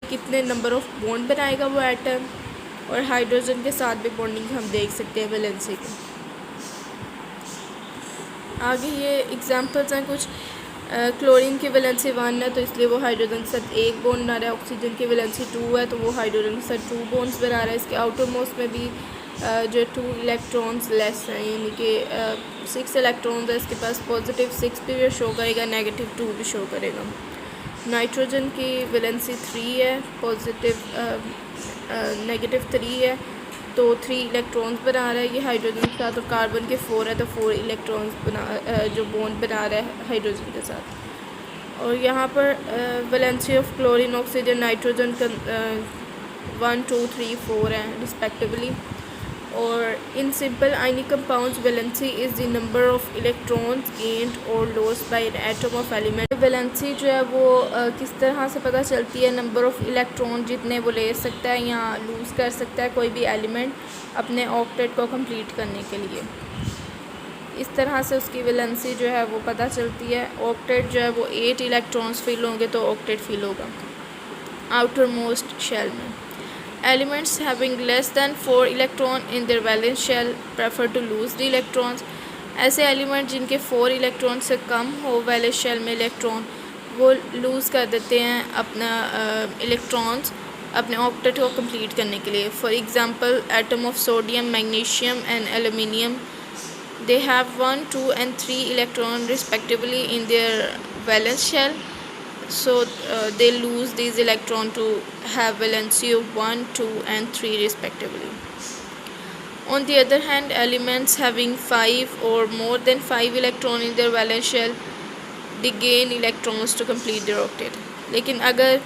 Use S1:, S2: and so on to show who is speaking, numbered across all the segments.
S1: कितने number of bond बनाएगा वो एटम, और हाइड्रोजन के साथ भी बॉन्डिंग हम देख सकते हैं वैलेंसी की। आगे ये एग्जांपल्स हैं कुछ। क्लोरीन की वैलेंसी 1 है तो इसलिए वो हाइड्रोजन के साथ एक बॉन्ड बना रहा है। ऑक्सीजन की वैलेंसी 2 है तो वो हाइड्रोजन के साथ 2 बॉन्ड्स बना रहा है। इसके आउटर मोस्ट में भी जो 2 इलेक्ट्रॉन्स लेस हैं, यानी कि 6 इलेक्ट्रॉन्स है। इसके पास पॉजिटिव 6 भी शो करेगा, नेगेटिव 2 भी शो करेगा। नाइट्रोजन की वैलेंसी 3 है, पॉजिटिव नेगेटिव 3 है तो 3 इलेक्ट्रॉन्स बना रहा है ये हाइड्रोजन के साथ, और कार्बन के 4 है तो 4 इलेक्ट्रॉन्स जो बॉन्ड बना रहा है हाइड्रोजन के साथ। और यहाँ पर valency of chlorine, oxygen, nitrogen का 1 2 3 4 हैं रिस्पेक्टिवली। और in simple ionic compounds valency is the number of electrons gained और lost by an atom of element. Valency जो है वो किस तरह से पता चलती है, नंबर ऑफ इलेक्ट्रॉन जितने वो ले सकता है या लूज़ कर सकता है कोई भी एलिमेंट अपने ऑक्टेट को कंप्लीट करने के लिए। इस तरह से उसकी वैलेंसी जो है वो पता चलती है। ऑक्टेट जो है वो 8 इलेक्ट्रॉन्स फिल होंगे तो ऑक्टेट फिल होगा आउटर मोस्ट शेल में। Elements having less than 4 electron in their valence shell prefer to lose the electrons। ऐसे एलिमेंट जिनके 4 इलेक्ट्रॉन से कम हो वैलेंस शेल में इलेक्ट्रॉन, वो लूज़ कर देते हैं अपना इलेक्ट्रॉन्स अपने ऑक्टेट को कंप्लीट करने के लिए। For example atom of sodium, magnesium and aluminium, they have 1 2 and 3 electron respectively in their valence shell, so they lose these electron to have valency of 1 2 and 3 respectively. On the other hand, elements having 5 or more than 5 electron in their valence shell, they gain electrons to complete their octet। लेकिन अगर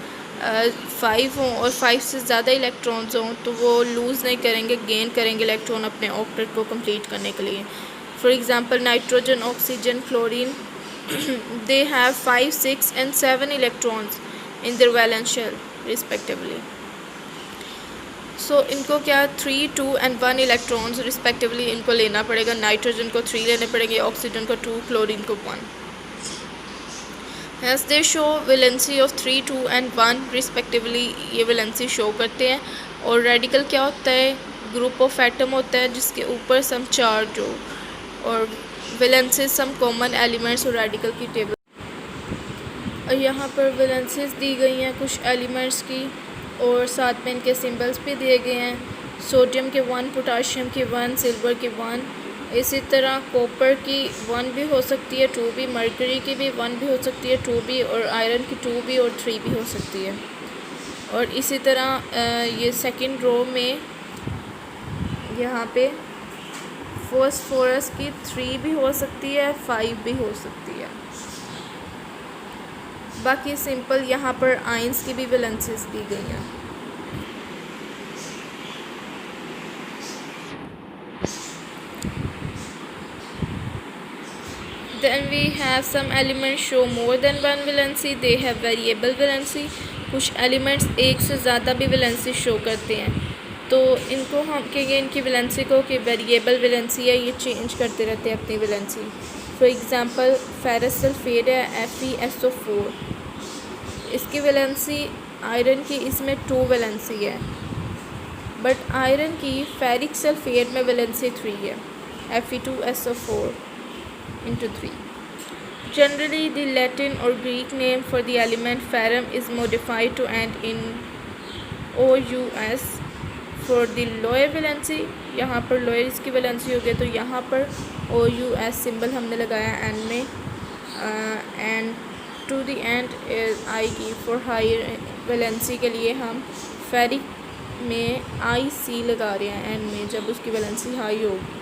S1: 5 हों और 5 से ज़्यादा electrons हों तो वो loose नहीं करेंगे, गेन करेंगे इलेक्ट्रॉन अपने ऑक्टेट को कंप्लीट करने के लिए। For example nitrogen, oxygen, chlorine, they have 5 6 and 7 electrons in their valence shell respectively। so इनको क्या 3 2 and 1 electrons respectively इनको लेना पड़ेगा। नाइट्रोजन को 3 लेने पड़ेंगे, ऑक्सीजन को 2, क्लोरीन को 1। as they show valency of 3 2 and 1 respectively, ये वैलेंसी शो करते हैं। और रेडिकल क्या होता है, ग्रुप ऑफ एटम होता है जिसके ऊपर सम चार्ज हो, और वैलेंसीज सम कॉमन एलिमेंट्स और रेडिकल की टेबल। और यहाँ पर वैलेंसीज दी गई हैं कुछ एलिमेंट्स की, और साथ में इनके सिंबल्स भी दिए गए हैं। सोडियम के 1, पोटाशियम की 1, सिल्वर की 1, इसी तरह कॉपर की 1 भी हो सकती है, 2 भी, मर्करी की भी 1 भी हो सकती है, 2 भी, और आयरन की 2 भी और 3 भी हो सकती है। और इसी तरह ये सेकंड रो में यहाँ पे फॉस्फोरस की 3 भी हो सकती है, 5 भी हो सकती है। बाकी सिंपल यहाँ पर आयंस की भी वैलेंसीज दी गई हैं। Then we have some elements show more than one valency, they have variable valency। कुछ एलिमेंट्स एक से ज़्यादा भी वैलेंसी शो करते हैं, तो इनको हम कहेंगे इनकी वैलेंसी को कि वेरिएबल वैलेंसी है, ये चेंज करते रहते हैं अपनी valency. For example ferrous sulphate है FeSO4, इसकी वैलेंसी आयरन की इसमें 2 वैलेंसी है, बट आयरन की फेरिक सल्फेट में वैलेंसी 3 है, Fe2SO4 into 3। Generally, the Latin or Greek name for the element ferrum is modified to end in OUS for the lower valency। यहाँ पर lower इसकी valency हो गई तो यहाँ पर OUS सिंबल हमने लगाया एंड में, एंड टू द एंड आएगी फॉर हायर वैलेंसी के लिए हम फेरिक में IC लगा रहे हैं एंड में, जब उसकी वैलेंसी हाई होगी।